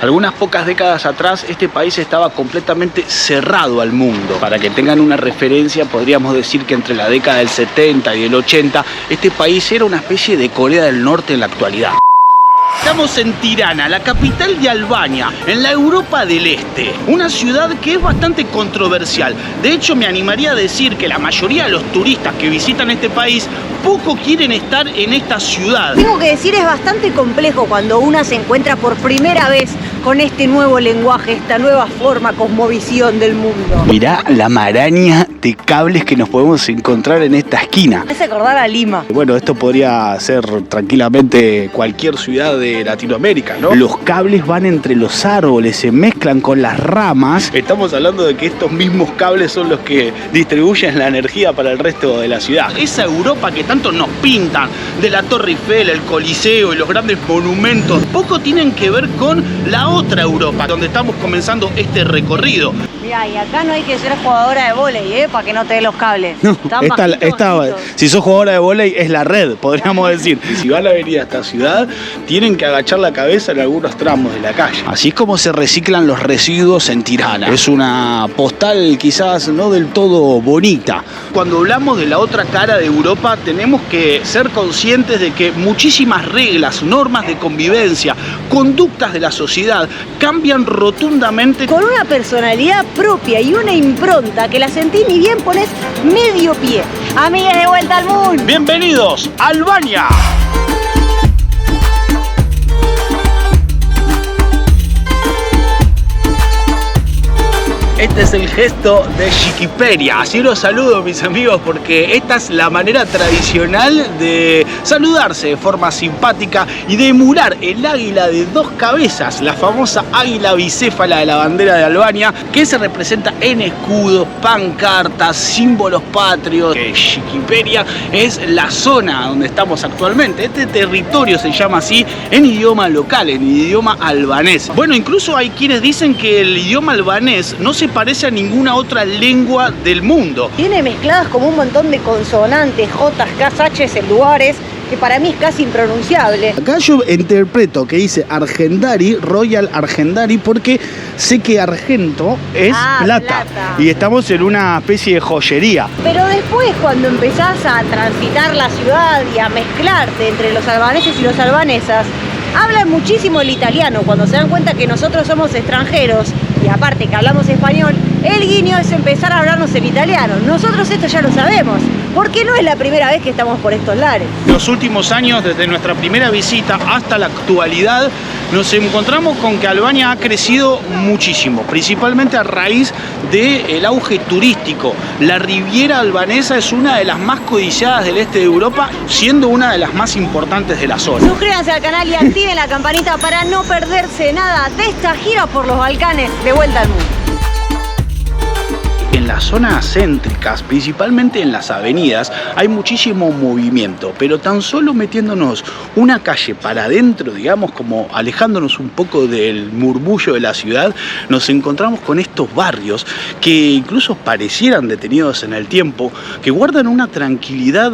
Algunas pocas décadas atrás este país estaba completamente cerrado al mundo. Para que tengan una referencia, podríamos decir que entre la década del 70 y el 80 este país era una especie de Corea del Norte en la actualidad. Estamos en Tirana, la capital de Albania, en la Europa del Este. Una ciudad que es bastante controversial. De hecho, me animaría a decir que la mayoría de los turistas que visitan este país poco quieren estar en esta ciudad. Tengo que decir, es bastante complejo cuando una se encuentra por primera vez con este nuevo lenguaje, esta nueva forma, cosmovisión del mundo. Mirá la maraña de cables que nos podemos encontrar en esta esquina. Me hace acordar a Lima. Bueno, esto podría ser tranquilamente cualquier ciudad de Latinoamérica, ¿no? Los cables van entre los árboles, se mezclan con las ramas. Estamos hablando de que estos mismos cables son los que distribuyen la energía para el resto de la ciudad. Esa Europa que tanto nos pintan, de la Torre Eiffel, el Coliseo y los grandes monumentos, poco tienen que ver con la otra Europa, donde estamos comenzando este recorrido. Mirá, y acá no hay que ser jugadora de vóley, para que no te dé los cables. No, si sos jugadora de vóley es la red, podríamos decir. Si van a venir a esta ciudad, tienen que agachar la cabeza en algunos tramos de la calle. Así es como se reciclan los residuos en Tirana. Es una postal quizás no del todo bonita. Cuando hablamos de la otra cara de Europa, tenemos que ser conscientes de que muchísimas reglas, normas de convivencia, conductas de la sociedad cambian rotundamente. Con una personalidad propia y una impronta que la sentí ni bien pones medio pie. Amigas de Vuelta al Mundo. Bienvenidos a Albania. Este es el gesto de Shqiperia. Así los saludo, mis amigos, porque esta es la manera tradicional de saludarse de forma simpática y de emular el águila de dos cabezas, la famosa águila bicéfala de la bandera de Albania, que se representa en escudos, pancartas, símbolos patrios. Shqiperia es la zona donde estamos actualmente. Este territorio se llama así en idioma local, en idioma albanés. Bueno, incluso hay quienes dicen que el idioma albanés no se parece a ninguna otra lengua del mundo. Tiene mezcladas como un montón de consonantes, jotas, hs en lugares que para mí es casi impronunciable. Acá yo interpreto que dice Argendari, Royal Argendari, porque sé que argento es plata. Y estamos en una especie de joyería. Pero después, cuando empezás a transitar la ciudad y a mezclarte entre los albaneses y los albanesas, hablan muchísimo el italiano. Cuando se dan cuenta que nosotros somos extranjeros y aparte que hablamos español, el guiño es empezar a hablarnos en italiano. Nosotros esto ya lo sabemos, porque no es la primera vez que estamos por estos lares. Los últimos años, desde nuestra primera visita hasta la actualidad, nos encontramos con que Albania ha crecido muchísimo, principalmente a raíz del auge turístico. La Riviera albanesa es una de las más codiciadas del este de Europa, siendo una de las más importantes de la zona. Suscríbanse al canal y activen la campanita para no perderse nada de esta gira por los Balcanes de Vuelta al Mundo. En las zonas céntricas, principalmente en las avenidas, hay muchísimo movimiento, pero tan solo metiéndonos una calle para adentro, digamos, como alejándonos un poco del murmullo de la ciudad, nos encontramos con estos barrios que incluso parecieran detenidos en el tiempo, que guardan una tranquilidad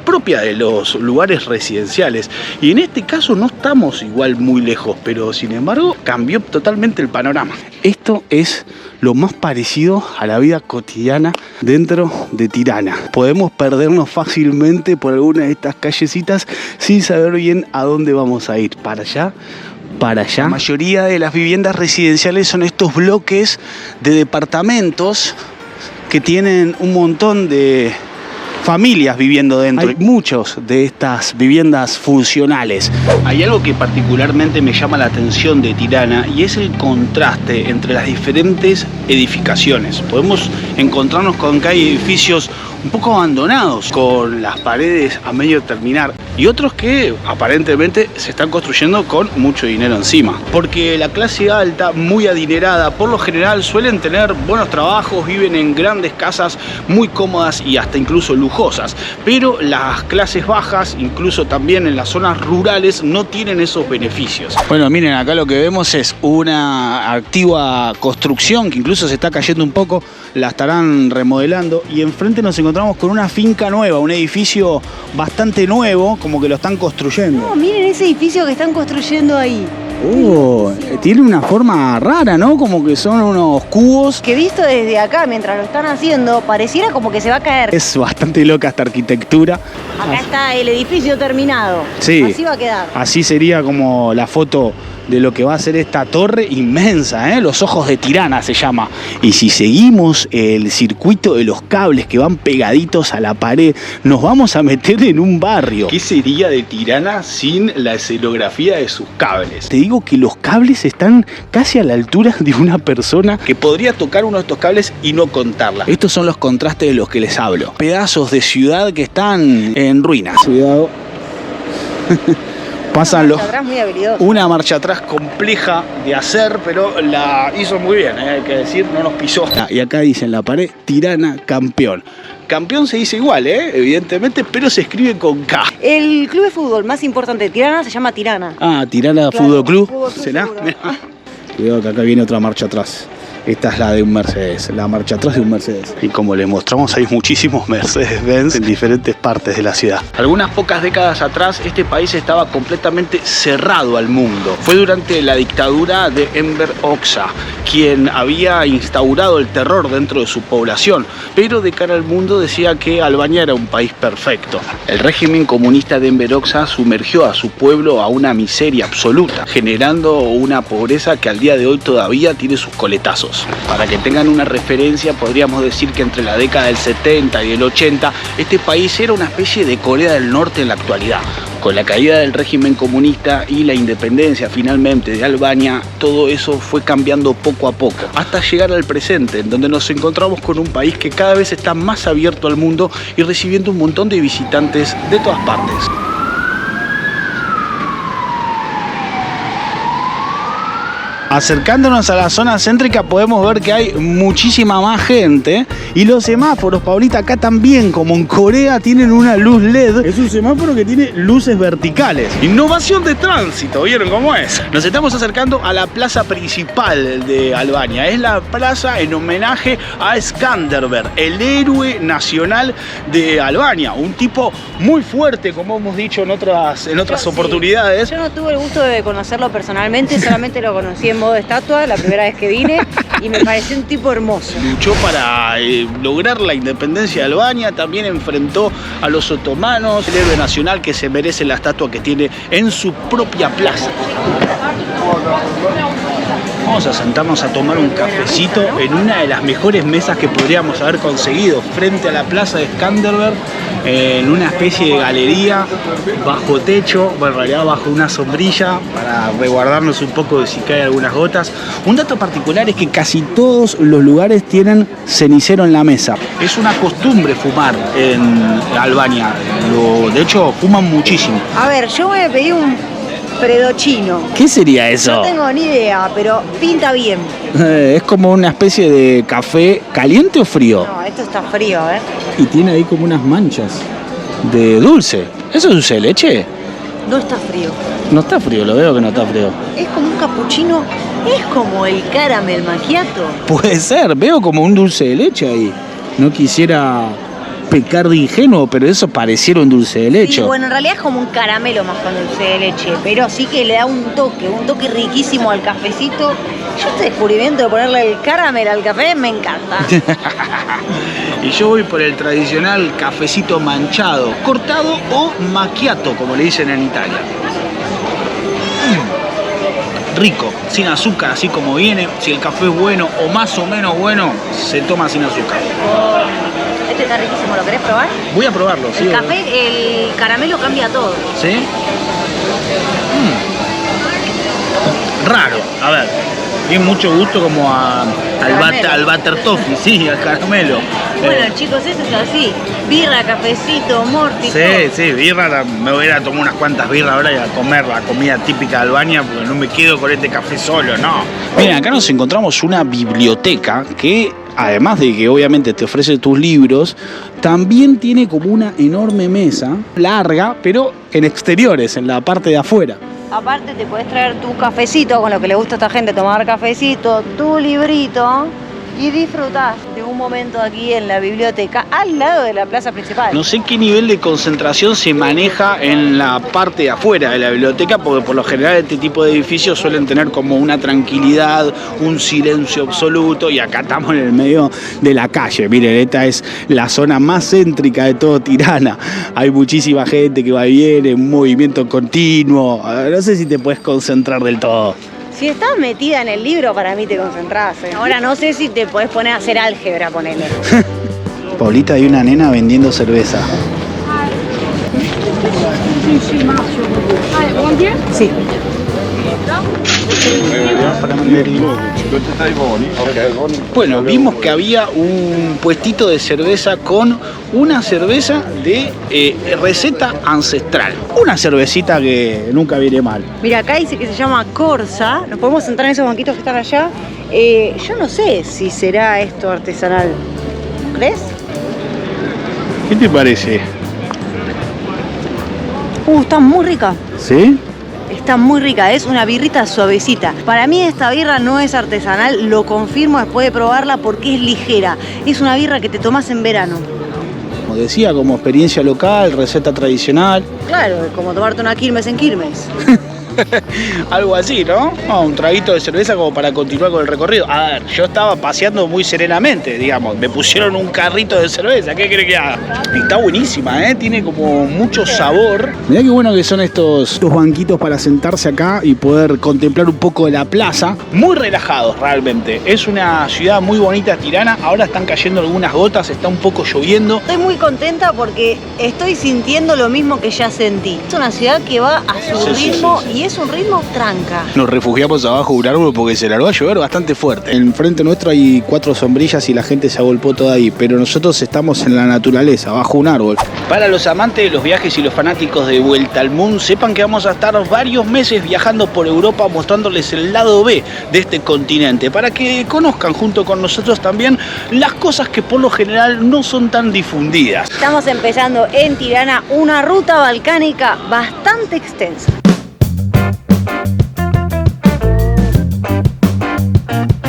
propia de los lugares residenciales, y en este caso no estamos igual muy lejos, pero sin embargo cambió totalmente el panorama. Esto es lo más parecido a la vida cotidiana dentro de Tirana. Podemos perdernos fácilmente por alguna de estas callecitas sin saber bien a dónde vamos a ir, para allá, para allá. La mayoría de las viviendas residenciales son estos bloques de departamentos que tienen un montón de familias viviendo dentro. Hay muchos de estas viviendas funcionales. Hay algo que particularmente me llama la atención de Tirana y es el contraste entre las diferentes edificaciones. Podemos encontrarnos con que hay edificios un poco abandonados, con las paredes a medio terminar, y otros que aparentemente se están construyendo con mucho dinero encima. Porque la clase alta, muy adinerada, por lo general suelen tener buenos trabajos, viven en grandes casas muy cómodas y hasta incluso lujosas. Pero las clases bajas, incluso también en las zonas rurales, no tienen esos beneficios. Bueno, miren, acá lo que vemos es una activa construcción que incluso se está cayendo un poco, la estarán remodelando, y enfrente nos encontramos con una finca nueva, un edificio bastante nuevo, como que lo están construyendo. No, miren ese edificio que están construyendo ahí. Tiene una forma rara, ¿no? Como que son unos cubos. Que visto desde acá, mientras lo están haciendo, pareciera como que se va a caer. Es bastante loca esta arquitectura. Acá está el edificio terminado. Sí. Así va a quedar. Así sería como la foto de lo que va a ser esta torre inmensa, ¿eh? Los ojos de Tirana se llama. Y si seguimos el circuito de los cables que van pegaditos a la pared, nos vamos a meter en un barrio. ¿Qué sería de Tirana sin la escenografía de sus cables? Te digo que los cables están casi a la altura de una persona que podría tocar uno de estos cables y no contarla. Estos son los contrastes de los que les hablo. Pedazos de ciudad que están en ruinas. Cuidado. Pasan los... Una marcha atrás compleja de hacer, pero la hizo muy bien, hay que decir, no nos pisó. Y acá dice en la pared, Tirana campeón. Campeón se dice igual, evidentemente, pero se escribe con K. El club de fútbol más importante de Tirana se llama Tirana. Ah, Tirana claro, Fútbol Club. ¿Será? Mirá. Cuidado que acá viene otra marcha atrás. Esta es la de un Mercedes, la marcha atrás de un Mercedes. Y como les mostramos, hay muchísimos Mercedes-Benz en diferentes partes de la ciudad. Algunas pocas décadas atrás, este país estaba completamente cerrado al mundo. Fue durante la dictadura de Enver Hoxha, quien había instaurado el terror dentro de su población, pero de cara al mundo decía que Albania era un país perfecto. El régimen comunista de Enver Hoxha sumergió a su pueblo a una miseria absoluta, generando una pobreza que al día de hoy todavía tiene sus coletazos. Para que tengan una referencia, podríamos decir que entre la década del 70 y el 80, este país era una especie de Corea del Norte en la actualidad. Con la caída del régimen comunista y la independencia finalmente de Albania, todo eso fue cambiando poco a poco, hasta llegar al presente, en donde nos encontramos con un país que cada vez está más abierto al mundo y recibiendo un montón de visitantes de todas partes. Acercándonos a la zona céntrica podemos ver que hay muchísima más gente y los semáforos, Paulita, acá también, como en Corea, tienen una luz LED. Es un semáforo que tiene luces verticales. Innovación de tránsito, ¿vieron cómo es? Nos estamos acercando a la plaza principal de Albania. Es la plaza en homenaje a Skanderberg, el héroe nacional de Albania. Un tipo muy fuerte, como hemos dicho en otras oportunidades. Yo no tuve el gusto de conocerlo personalmente, solamente lo conocí en modo estatua la primera vez que vine y me pareció un tipo hermoso. Luchó para lograr la independencia de Albania, también enfrentó a los otomanos, el héroe nacional que se merece la estatua que tiene en su propia plaza. Vamos a sentarnos a tomar un cafecito en una de las mejores mesas que podríamos haber conseguido frente a la plaza de Skanderberg, en una especie de galería bajo techo, bueno, en realidad bajo una sombrilla para resguardarnos un poco de si cae algunas gotas. Un dato particular es que casi todos los lugares tienen cenicero en la mesa. Es una costumbre fumar en Albania, de hecho fuman muchísimo. A ver, yo me pedí un predochino. ¿Qué sería eso? No tengo ni idea, pero pinta bien. Es como una especie de café caliente o frío. No, esto está frío, Y tiene ahí como unas manchas de dulce. ¿Eso es dulce de leche? No está frío. No está frío, lo veo que no está frío. Es como un capuchino, es como el caramel macchiato. Puede ser, veo como un dulce de leche ahí. No quisiera pecar de ingenuo, pero eso pareciera un dulce de leche. Sí, bueno, en realidad es como un caramelo más con dulce de leche, pero sí que le da un toque riquísimo al cafecito. Yo este descubrimiento de ponerle el caramel al café me encanta. Y yo voy por el tradicional cafecito manchado, cortado o macchiato, como le dicen en Italia. Rico, sin azúcar, así como viene. Si el café es bueno o más o menos bueno, se toma sin azúcar. Este está riquísimo, ¿lo querés probar? Voy a probarlo, sí. El café, el caramelo cambia todo. ¿Sí? Raro, a ver. Tiene mucho gusto como al butter toffee, sí, al caramelo. Bueno, chicos, eso es así. Birra, cafecito, morti. Sí, birra. Me voy a ir a tomar unas cuantas birras ahora y a comer la comida típica de Albania porque no me quedo con este café solo, no. Miren, acá nos encontramos una biblioteca que, además de que obviamente te ofrece tus libros, también tiene como una enorme mesa, larga, pero en exteriores, en la parte de afuera. Aparte te podés traer tu cafecito, con lo que le gusta a esta gente tomar cafecito, tu librito y disfrutás de un momento aquí en la biblioteca al lado de la plaza principal. No sé qué nivel de concentración se maneja en la parte de afuera de la biblioteca, porque por lo general este tipo de edificios suelen tener como una tranquilidad, un silencio absoluto, y acá estamos en el medio de la calle. Miren, esta es la zona más céntrica de todo Tirana. Hay muchísima gente que va y viene, un movimiento continuo. No sé si te puedes concentrar del todo. Si estás metida en el libro, para mí te concentrás. Ahora no sé si te podés poner a hacer álgebra, ponele. Paulita, hay una nena vendiendo cerveza. Sí. Bueno, vimos que había un puestito de cerveza con una cerveza de receta ancestral. Una cervecita que nunca viene mal. Mira, acá dice que se llama Corsa. Nos podemos sentar en esos banquitos que están allá. Yo no sé si será esto artesanal. ¿Crees? ¿Qué te parece? Está muy rica. ¿Sí? Está muy rica, es una birrita suavecita. Para mí esta birra no es artesanal, lo confirmo después de probarla porque es ligera. Es una birra que te tomás en verano. Como decía, como experiencia local, receta tradicional. Claro, es como tomarte una Quilmes en Quilmes. Algo así, ¿no? Un traguito de cerveza como para continuar con el recorrido. A ver, yo estaba paseando muy serenamente, digamos. Me pusieron un carrito de cerveza, ¿qué cree que haga? Y está buenísima, ¿eh? Tiene como mucho sabor. Mirá qué bueno que son estos banquitos para sentarse acá y poder contemplar un poco de la plaza. Muy relajados, realmente. Es una ciudad muy bonita, Tirana. Ahora están cayendo algunas gotas, está un poco lloviendo. Estoy muy contenta porque estoy sintiendo lo mismo que ya sentí. Es una ciudad que va a su ritmo y es un ritmo tranca. Nos refugiamos abajo de un árbol porque se largó a llover bastante fuerte. Enfrente nuestro hay 4 sombrillas y la gente se agolpó toda ahí, pero nosotros estamos en la naturaleza, bajo un árbol. Para los amantes de los viajes y los fanáticos de Vuelta al Mundo, sepan que vamos a estar varios meses viajando por Europa mostrándoles el lado B de este continente, para que conozcan junto con nosotros también las cosas que por lo general no son tan difundidas. Estamos empezando en Tirana una ruta balcánica bastante extensa.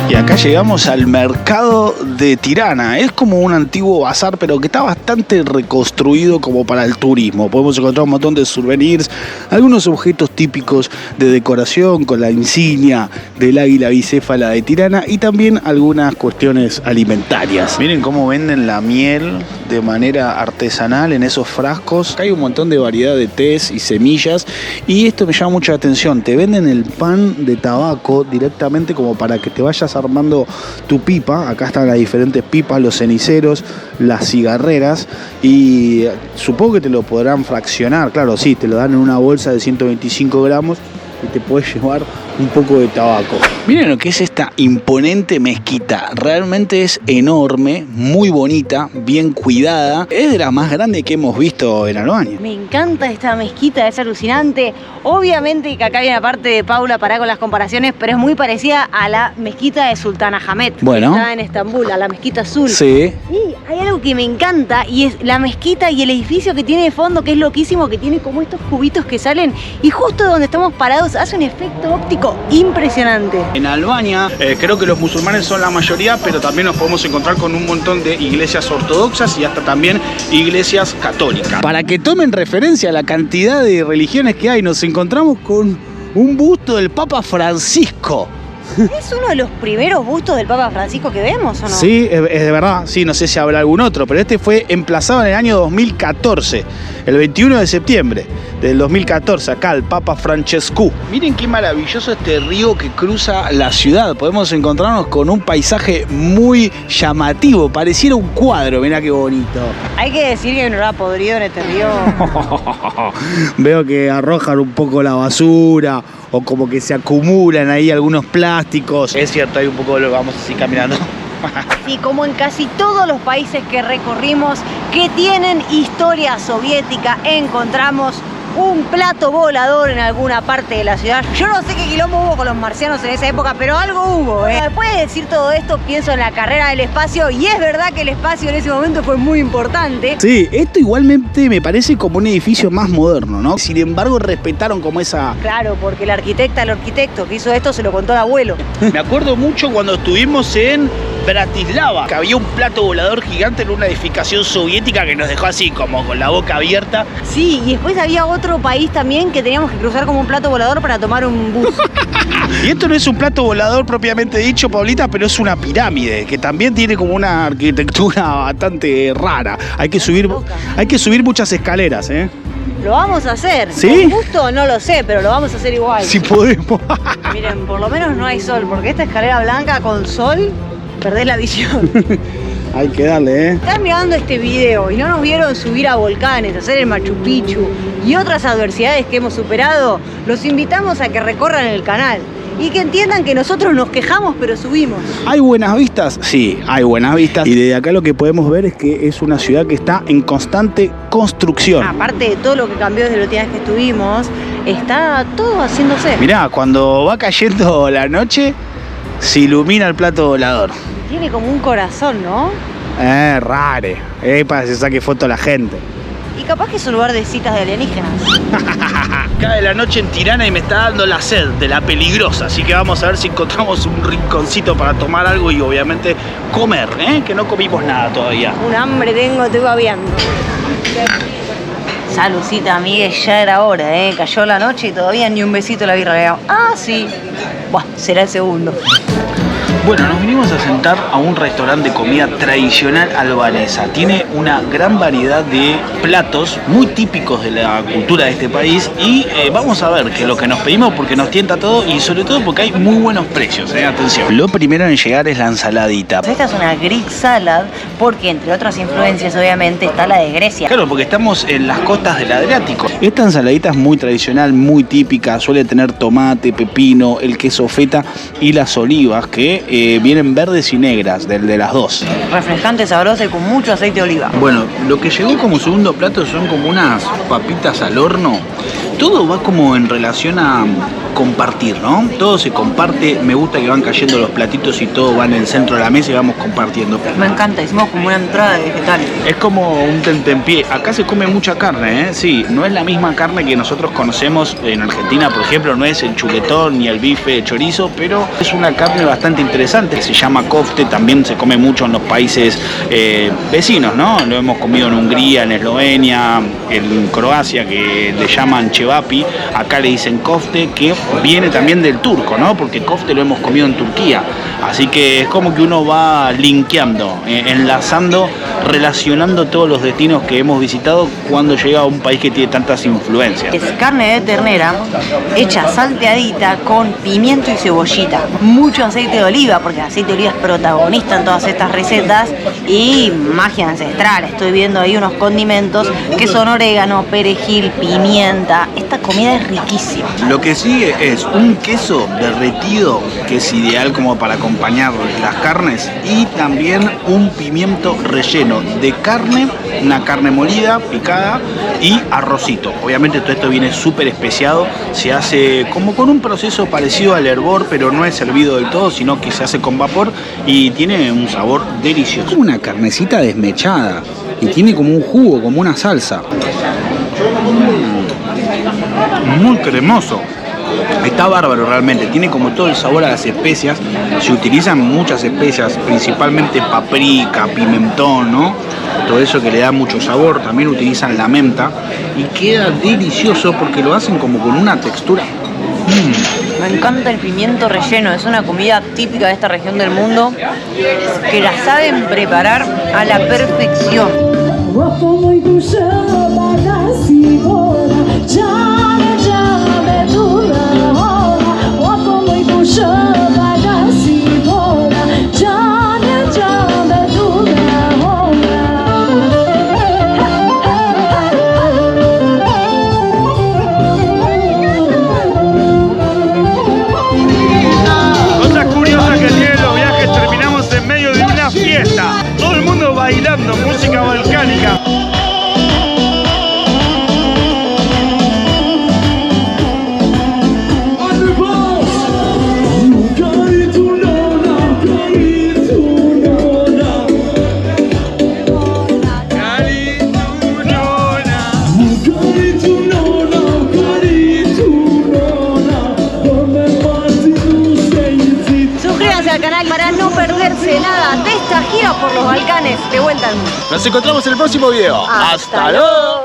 Y acá llegamos al mercado de Tirana. Es como un antiguo bazar, pero que está bastante reconstruido como para el turismo. Podemos encontrar un montón de souvenirs, algunos objetos típicos de decoración con la insignia del águila bicéfala de Tirana y también algunas cuestiones alimentarias. Miren cómo venden la miel de manera artesanal en esos frascos. Acá hay un montón de variedad de tés y semillas y esto me llama mucho la atención. Te venden el pan de tabaco directamente como para que te vayas armando tu pipa. Acá están las diferentes pipas, los ceniceros, las cigarreras y supongo que te lo podrán fraccionar. Claro, sí, te lo dan en una bolsa de 125 gramos y te puedes llevar un poco de tabaco. Miren lo que es esta imponente mezquita. Realmente es enorme, muy bonita, bien cuidada. Es de la más grande que hemos visto en Albania. Me encanta esta mezquita, es alucinante. Obviamente que acá hay una parte de Paula para con las comparaciones, pero es muy parecida a la mezquita de Sultan Ahmed, bueno, que está en Estambul, a la mezquita azul. Sí. Y hay algo que me encanta y es la mezquita y el edificio que tiene de fondo, que es loquísimo, que tiene como estos cubitos que salen y justo donde estamos parados hace un efecto óptico impresionante. En Albania creo que los musulmanes son la mayoría, pero también nos podemos encontrar con un montón de iglesias ortodoxas y hasta también iglesias católicas. Para que tomen referencia a la cantidad de religiones que hay, nos encontramos con un busto del Papa Francisco. ¿Es uno de los primeros bustos del Papa Francisco que vemos o no? Sí, es de verdad, sí, no sé si habrá algún otro, pero este fue emplazado en el año 2014, el 21 de septiembre del 2014, acá el Papa Francescu. Miren qué maravilloso este río que cruza la ciudad, podemos encontrarnos con un paisaje muy llamativo, pareciera un cuadro, mirá qué bonito. Hay que decir que hay un olor a podrido en este río. Veo que arrojan un poco la basura, o como que se acumulan ahí algunos plásticos. Es cierto, hay un poco, vamos así caminando. Sí, como en casi todos los países que recorrimos que tienen historia soviética, encontramos un plato volador en alguna parte de la ciudad. Yo no sé qué quilombo hubo con los marcianos en esa época, pero algo hubo, ¿eh? Después de decir todo esto, pienso en la carrera del espacio y es verdad que el espacio en ese momento fue muy importante. Sí, esto igualmente me parece como un edificio más moderno, ¿no? Sin embargo, respetaron como esa... Claro, porque el arquitecto que hizo esto se lo contó al abuelo. Me acuerdo mucho cuando estuvimos en Bratislava, que había un plato volador gigante en una edificación soviética que nos dejó así como con la boca abierta. Sí, y después había otro país también que teníamos que cruzar como un plato volador para tomar un bus. Y esto no es un plato volador propiamente dicho, Paulita, pero es una pirámide que también tiene como una arquitectura bastante rara. Hay que subir muchas escaleras, ¿eh? Lo vamos a hacer. ¿Sí? Con gusto no lo sé, pero lo vamos a hacer igual. Si podemos. Miren, por lo menos no hay sol, porque esta escalera blanca con sol, perdés la visión. Hay que darle, ¿eh? Están mirando este video y no nos vieron subir a volcanes, hacer el Machu Picchu y otras adversidades que hemos superado, los invitamos a que recorran el canal y que entiendan que nosotros nos quejamos pero subimos. ¿Hay buenas vistas? Sí, hay buenas vistas. Y desde acá lo que podemos ver es que es una ciudad que está en constante construcción. Aparte de todo lo que cambió desde la última vez que estuvimos, está todo haciéndose. Mirá, cuando va cayendo la noche, se ilumina el plato volador. Tiene como un corazón, ¿no? Rare. Para que se saque foto a la gente. Y capaz que es un lugar de citas de alienígenas. Cae la noche en Tirana y me está dando la sed de la peligrosa. Así que vamos a ver si encontramos un rinconcito para tomar algo y obviamente comer, que no comimos nada todavía. Un hambre tengo, estoy babeando. Salucita, Miguel, ya era hora, Cayó la noche y todavía ni un besito le había regalado. Ah, sí. Buah, será el segundo. Bueno, nos vinimos a sentar a un restaurante de comida tradicional albanesa. Tiene una gran variedad de platos muy típicos de la cultura de este país y vamos a ver qué es lo que nos pedimos porque nos tienta todo y sobre todo porque hay muy buenos precios, atención. Lo primero en llegar es la ensaladita. Esta es una Greek salad porque entre otras influencias obviamente está la de Grecia. Claro, porque estamos en las costas del Adriático. Esta ensaladita es muy tradicional, muy típica, suele tener tomate, pepino, el queso feta y las olivas que vienen verdes y negras, de las dos. Refrescante, sabrosa y con mucho aceite de oliva. Bueno, lo que llegó como segundo plato son como unas papitas al horno. Todo va como en relación a compartir, ¿no? Todo se comparte, me gusta que van cayendo los platitos y todo va en el centro de la mesa y vamos compartiendo. Me encanta, hicimos como una entrada de vegetales. Es como un tentempié. Acá se come mucha carne, Sí, no es la misma carne que nosotros conocemos en Argentina, por ejemplo, no es el chuletón ni el bife de chorizo, pero es una carne bastante interesante. Se llama kofte, también se come mucho en los países vecinos, ¿no? Lo hemos comido en Hungría, en Eslovenia, en Croacia, que le llaman chevapi. Acá le dicen kofte, que viene también del turco, ¿no? Porque kofte lo hemos comido en Turquía. Así que es como que uno va linkeando, enlazando, relacionando todos los destinos que hemos visitado cuando llega a un país que tiene tantas influencias. Es carne de ternera hecha salteadita con pimiento y cebollita. Mucho aceite de oliva, porque el aceite de oliva es protagonista en todas estas recetas, y magia ancestral. Estoy viendo ahí unos condimentos que son orégano, perejil, pimienta. Esta comida es riquísima. Lo que sigue es un queso derretido que es ideal como para acompañar las carnes y también un pimiento relleno de carne, una carne molida, picada y arrocito. Obviamente todo esto viene súper especiado, se hace como con un proceso parecido al hervor, pero no es servido del todo, sino que se hace con vapor y tiene un sabor delicioso. Como una carnecita desmechada y tiene como un jugo, como una salsa. Muy cremoso. Está bárbaro realmente, tiene como todo el sabor a las especias, se utilizan muchas especias, principalmente paprika, pimentón, ¿no? Todo eso que le da mucho sabor, también utilizan la menta y queda delicioso porque lo hacen como con una textura. Me encanta el pimiento relleno, es una comida típica de esta región del mundo que la saben preparar a la perfección. Bailando música balcánica. al canal para no perderse nada de esta gira por los Balcanes de vuelta al mundo. Nos encontramos en el próximo video. Hasta luego.